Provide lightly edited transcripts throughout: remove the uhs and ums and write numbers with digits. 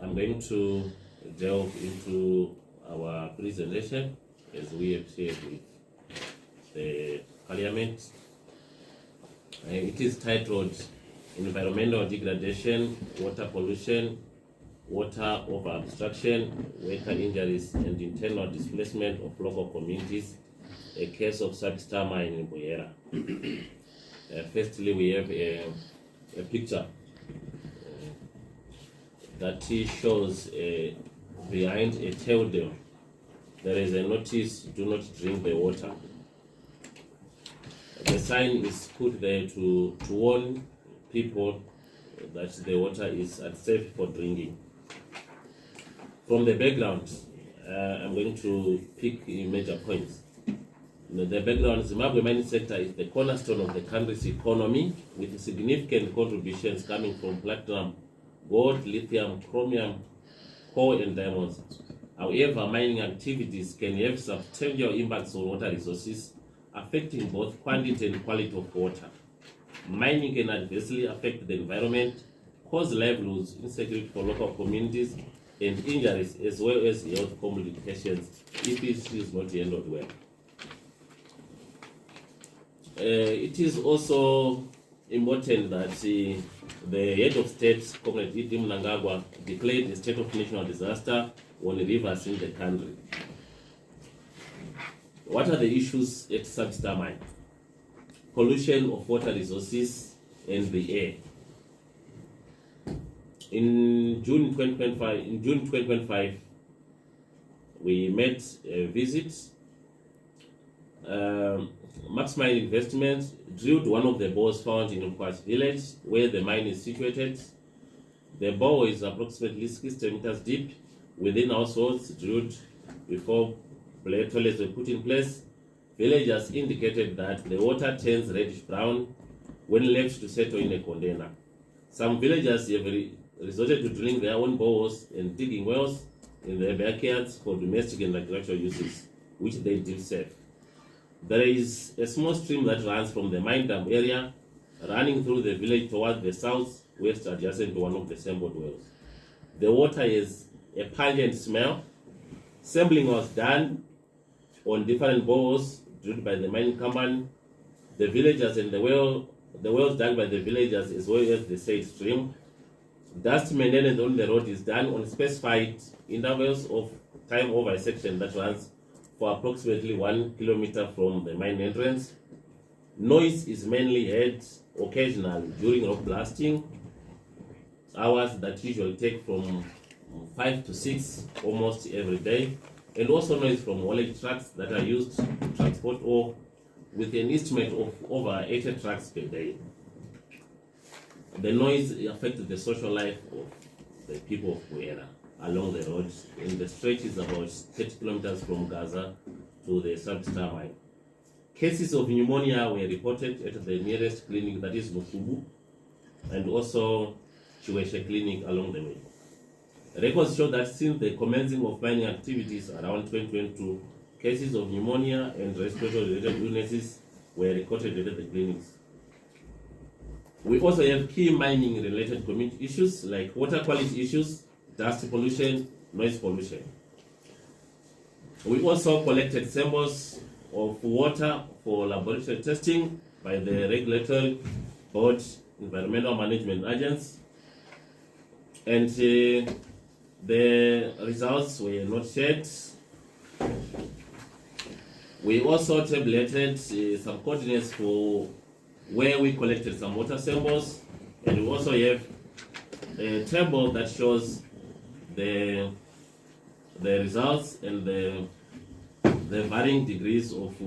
I'm going to delve into our presentation as we have shared with the Parliament. It is titled Environmental Degradation, Water Pollution, Water Over Obstruction, Worker Injuries and Internal Displacement of Local Communities, a case of Sabi Star Mine in Buhera. Firstly, we have a picture that shows behind a tail dam. There is a notice, do not drink the water. The sign is put there to warn people that the water is unsafe for drinking. From the background, I'm going to pick major points. The background, Zimbabwe mining sector is the cornerstone of the country's economy, with significant contributions coming from platinum, gold, lithium, chromium, coal, and diamonds. However, mining activities can have substantial impacts on water resources, affecting both quantity and quality of water. Mining can adversely affect the environment, cause livelihoods, insecurity for local communities, and injuries, as well as health complications if it is not handled well. It is also important that the head of state, Comrade Idi Mnangagwa, declared a state of national disaster on rivers in the country. What are the issues at Sabi Star Mine? Pollution of water resources and the air. In June 2025, we made a visit. Max Mine Investments drilled one of the bores found in Umkwas village, where the mine is situated. The bore is approximately 60 meters deep within households drilled before toilets were put in place. Villagers indicated that the water turns reddish brown when left to settle in a container. Some villagers have resorted to drilling their own bores and digging wells in their backyards for domestic and agricultural uses, which they deem safe. There is a small stream that runs from the mine dump area, running through the village towards the southwest, adjacent to one of the sampled wells. The water has a pungent smell. Sampling was done on different bores drilled by the mining company, the villagers, and the wells dug by the villagers, as well as the said stream. Dust maintenance on the road is done on specified intervals of time over a section that runs for approximately 1 kilometer from the mine entrance. Noise is mainly heard occasionally during rock blasting hours that usually take from 5 to 6 almost every day, and also noise from haulage trucks that are used to transport ore, with an estimate of over 80 trucks per day. The noise affects the social life of the people of Buhera along the road, and the stretch is about 30 kilometers from Gaza to the Sabi Star Mine. Cases of pneumonia were reported at the nearest clinic, that is Mufubu, and also Chiweshe Clinic along the way. Records show that since the commencing of mining activities around 2022, cases of pneumonia and respiratory-related illnesses were recorded at the clinics. We also have key mining-related community issues like water quality issues, dust pollution, noise pollution. We also collected samples of water for laboratory testing by the regulatory board, environmental management agents, and the results were not shared. We also tabulated some coordinates for where we collected some water samples, and we also have a table that shows the results and the varying degrees of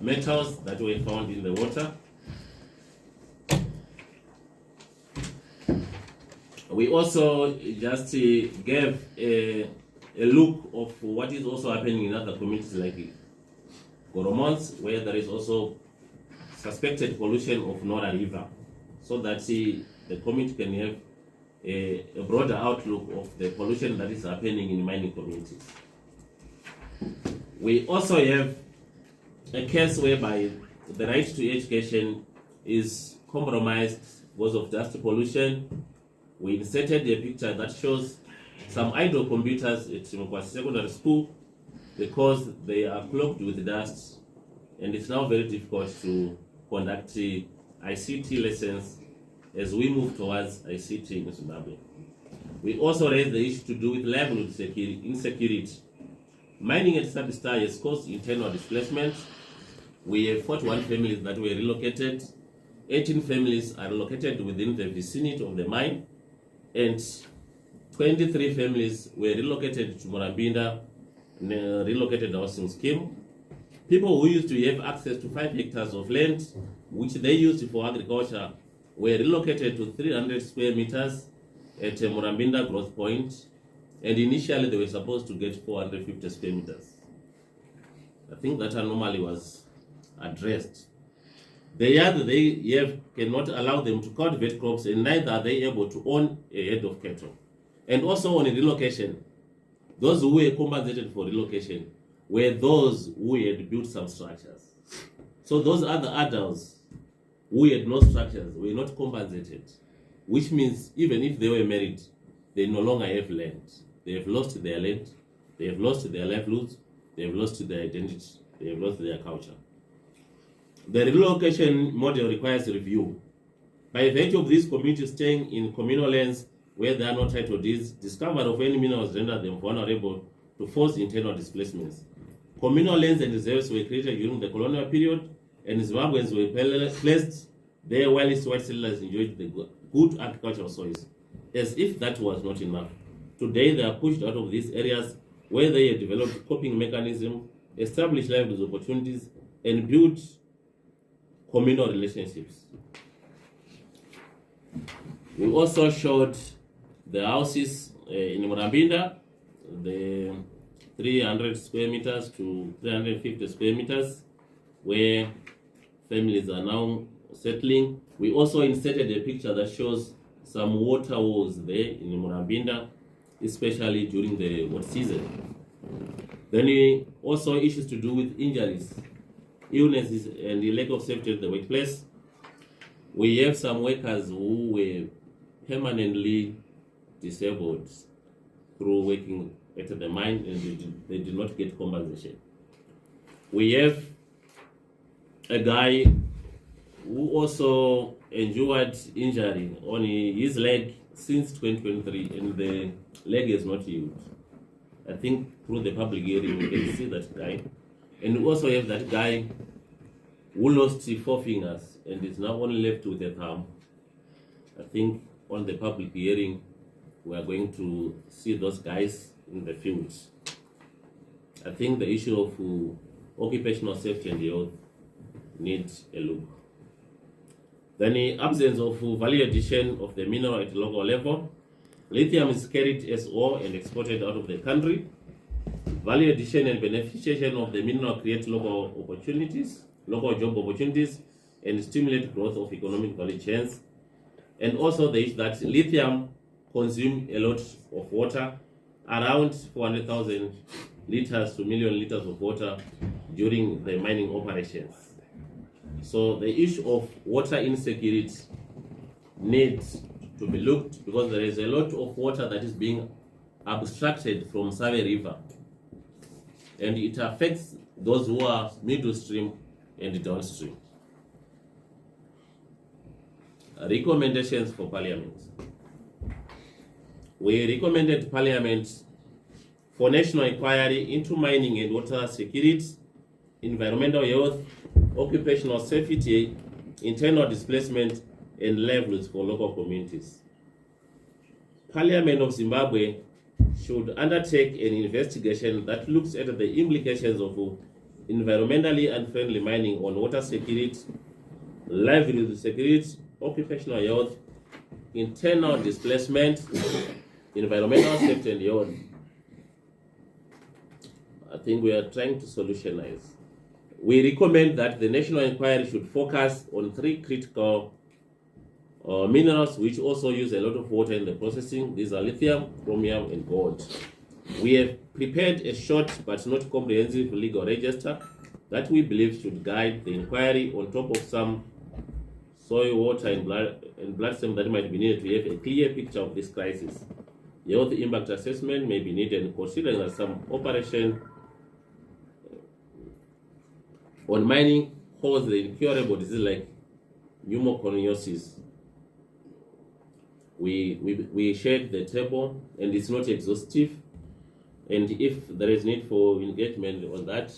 metals that were found in the water. We also just gave a look of what is also happening in other communities like Goromons, where there is also suspected pollution of Nora River, so that the community can have a broader outlook of the pollution that is happening in mining communities. We also have a case whereby the right to education is compromised because of dust pollution, we inserted a picture that shows some idle computers at Mokwasi Secondary School because they are clogged with dust, and it's now very difficult to conduct ICT lessons as we move towards ICT in Zimbabwe. We also raised the issue to do with livelihood insecurity. Mining at Sabi Star has caused internal displacement. We have 41 families that were relocated. 18 families are located within the vicinity of the mine, and 23 families were relocated to Morambinda, relocated housing scheme. People who used to have access to 5 hectares of land, which they used for agriculture, were relocated to 300 square meters at Morambinda Growth Point, and initially they were supposed to get 450 square meters. I think that anomaly was addressed. The yard they have cannot allow them to cultivate crops, and neither are they able to own a head of cattle. And also on a relocation, those who were compensated for relocation were those who had built some structures. So those other adults who had no structures were not compensated, which means even if they were married, they no longer have land. They have lost their land, they have lost their livelihoods, they have lost their identity, they have lost their culture. The relocation model requires review. By virtue of these communities staying in communal lands where there are no title deeds, discovery of any minerals render them vulnerable to forced internal displacements. Communal lands and reserves were created during the colonial period, and Zimbabweans were placed there while white settlers enjoyed the good agricultural soils. As if that was not enough, today they are pushed out of these areas where they have developed coping mechanisms, established livelihood opportunities, and built communal relationships. We also showed the houses in Morambinda, the 300 square meters to 350 square meters, where families are now settling. We also inserted a picture that shows some water walls there in Morambinda, especially during the wet season. Then also issues to do with injuries, illnesses, and the lack of safety at the workplace. We have some workers who were permanently disabled through working at the mine, and they did not get compensation. We have a guy who also endured injury on his leg since 2023, and the leg is not healed. I think through the public hearing we can see that guy. And we also have that guy who lost 4 fingers and is now only left with a thumb. I think on the public hearing we are going to see those guys in the fields. I think the issue of occupational safety and health needs a look. Then the absence of value addition of the mineral at local level. Lithium is carried as ore and exported out of the country. Value addition and beneficiation of the mineral create local opportunities, local job opportunities, and stimulate growth of economic value chains. And also the issue that lithium consumes a lot of water, around 400,000 liters to million liters of water during the mining operations. So the issue of water insecurity needs to be looked, because there is a lot of water that is being abstracted from Sabi River, and it affects those who are middle stream and downstream. Recommendations for Parliament. We recommended Parliament for national inquiry into mining and water security, environmental health, occupational safety, internal displacement, and livelihoods for local communities. Parliament of Zimbabwe should undertake an investigation that looks at the implications of environmentally unfriendly mining on water security, livelihood security, occupational health, internal displacement, environmental safety and health. I think we are trying to solutionize. We recommend that the national inquiry should focus on 3 critical minerals which also use a lot of water in the processing. These are lithium, chromium, and gold. We have prepared a short but not comprehensive legal register that we believe should guide the inquiry, on top of some soil, water, and blood stem that might be needed to have a clear picture of this crisis. Health impact assessment may be needed, considering that some operation on mining cause the incurable disease like pneumoconiosis. We shared the table, and it's not exhaustive. And if there is need for engagement on that,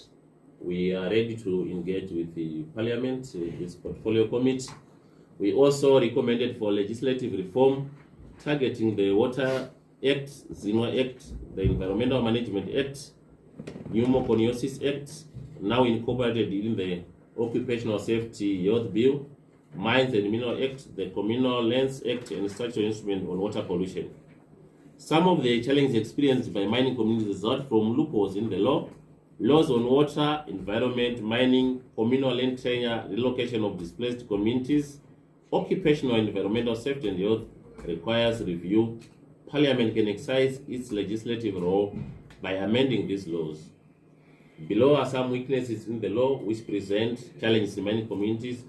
we are ready to engage with the Parliament, its portfolio committee. We also recommended for legislative reform targeting the Water Act, ZINWA Act, the Environmental Management Act, Pneumoconiosis Act, now incorporated in the Occupational Safety Health Bill, Mines and Mineral Act, the Communal Lands Act, and Structural Instrument on Water Pollution. Some of the challenges experienced by mining communities result from loopholes in the law, laws on water, environment, mining, communal land tenure, relocation of displaced communities, occupational and environmental safety and health requires review. Parliament can exercise its legislative role by amending these laws. Below are some weaknesses in the law which present challenges in mining communities.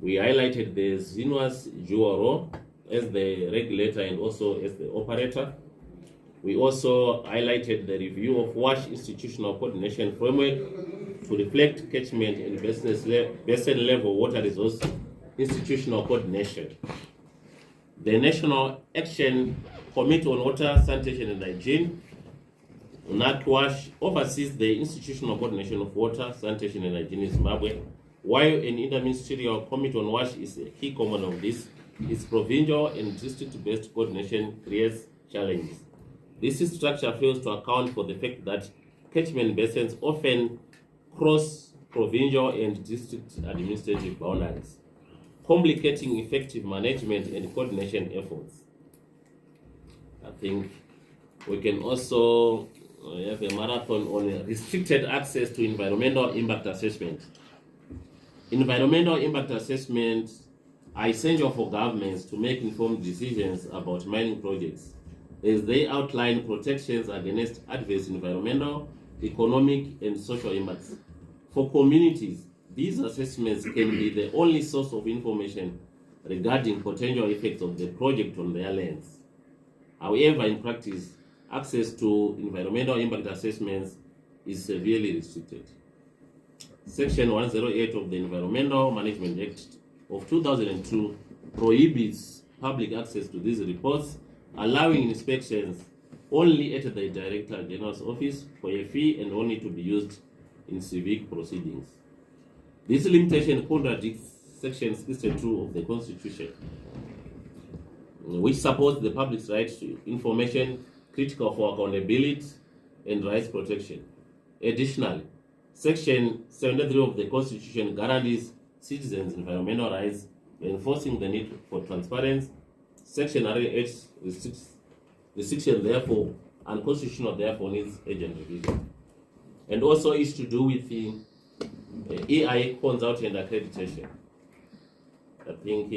We highlighted the ZINWA's dual role as the regulator and also as the operator. We also highlighted the review of WASH institutional coordination framework to reflect catchment and basin level water resource institutional coordination. The National Action Committee on Water, Sanitation and Hygiene, NACWASH, oversees the institutional coordination of water, sanitation and hygiene in Zimbabwe, while an interministerial committee on WASH is a key component of this. Its provincial and district-based coordination creates challenges. This structure fails to account for the fact that catchment basins often cross provincial and district administrative boundaries, complicating effective management and coordination efforts. I think we can also have a marathon on restricted access to environmental impact assessment. Environmental impact assessments are essential for governments to make informed decisions about mining projects, as they outline protections against adverse environmental, economic, and social impacts. For communities, these assessments can be the only source of information regarding potential effects of the project on their lands. However, in practice, access to environmental impact assessments is severely restricted. Section 108 of the Environmental Management Act of 2002 prohibits public access to these reports, allowing inspections only at the Director General's office for a fee and only to be used in civic proceedings. This limitation contradicts Section 62 of the Constitution, which supports the public's right to information critical for accountability and rights protection. Additionally, Section 73 of the Constitution guarantees citizens' environmental rights, enforcing the need for transparency. Section 8 restriction, therefore, unconstitutional, therefore needs urgent revision. And also is to do with the EIA consultant accreditation. I think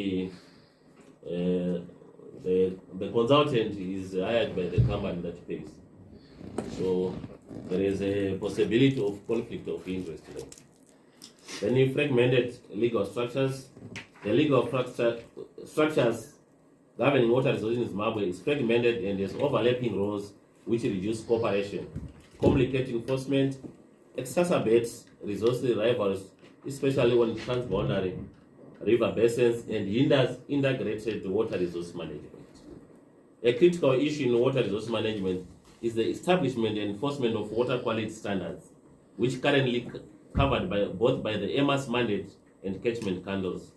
the consultant is hired by the company that pays. So there is a possibility of conflict of interest. Then you fragmented legal structures. The legal structures governing water resources in Zimbabwe is fragmented and has overlapping roles which reduce cooperation, complicate enforcement, exacerbates resource rivals, especially when transboundary river basins, and hinders integrated water resource management. A critical issue in water resource management is the establishment and enforcement of water quality standards, which currently covered both by the EMAS mandate and catchment candles.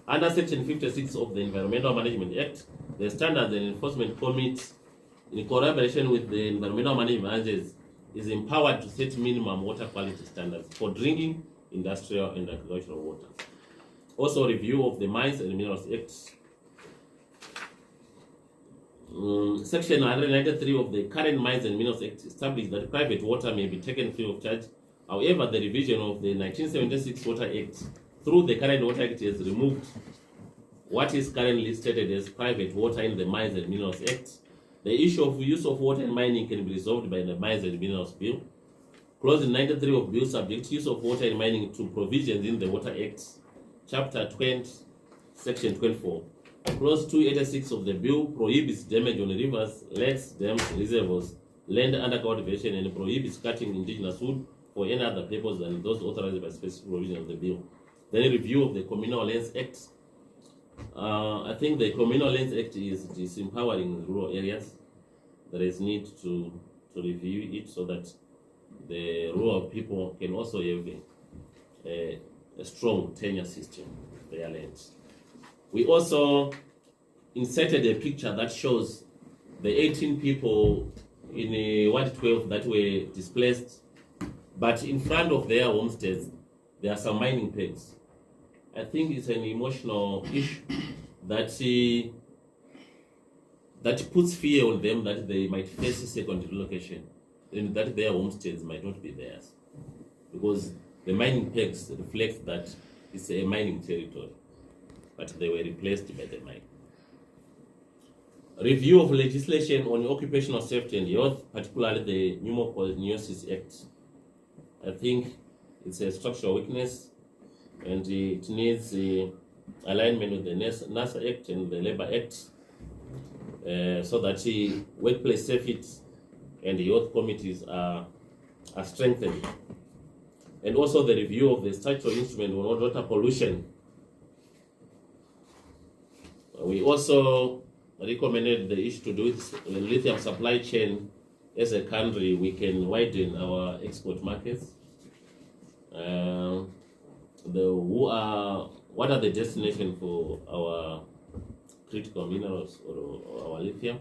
Under Section 56 of the Environmental Management Act, the Standards and Enforcement Committee, in collaboration with the Environmental Management Agencies, is empowered to set minimum water quality standards for drinking, industrial, and agricultural water. Also, review of the Mines and Minerals Act. Section 193 of the current Mines and Minerals Act establishes that private water may be taken free of charge. However, the revision of the 1976 Water Act through the current Water Act has removed what is currently stated as private water in the Mines and Minerals Act. The issue of use of water in mining can be resolved by the Mines and Minerals Bill. Clause 93 of Bill subjects use of water in mining to provisions in the Water Act, Chapter 20, Section 24. Clause 286 of the bill prohibits damage on rivers, lakes, dams, reservoirs, land under cultivation, and prohibits cutting indigenous wood for any other purpose than those authorized by specific provision of the bill. Then a review of the Communal Lands Act. I think the Communal Lands Act is disempowering rural areas. There is need to review it so that the rural people can also have a strong tenure system of their lands. We also inserted a picture that shows the 18 people in Ward 12 that were displaced, but in front of their homesteads, there are some mining pegs. I think it's an emotional issue that puts fear on them that they might face a second relocation and that their homesteads might not be theirs, because the mining pegs reflect that it's a mining territory, but they were replaced by the mine. Review of legislation on occupational safety and health, particularly the Pneumoconiosis Act. I think it's a structural weakness and it needs alignment with the NASA Act and the Labor Act so that workplace safety and health committees are strengthened. And also the review of the statutory instrument on water pollution. We also recommended the issue to do with lithium supply chain. As a country, we can widen our export markets. What are the destinations for our critical minerals or our lithium?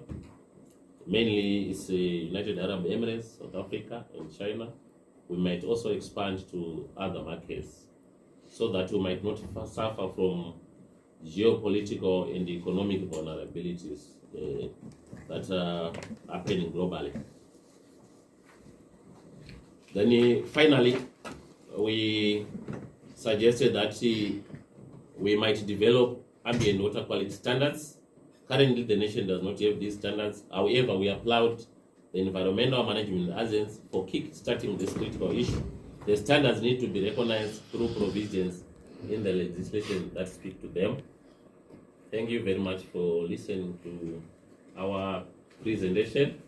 Mainly it's United Arab Emirates, South Africa, and China. We might also expand to other markets so that we might not suffer from geopolitical and economic vulnerabilities that are happening globally. Then finally, we suggested that we might develop ambient water quality standards. Currently, the nation does not have these standards. However, we applaud the environmental management agents for kick-starting this critical issue. The standards need to be recognized through provisions in the legislation that speak to them. Thank you very much for listening to our presentation.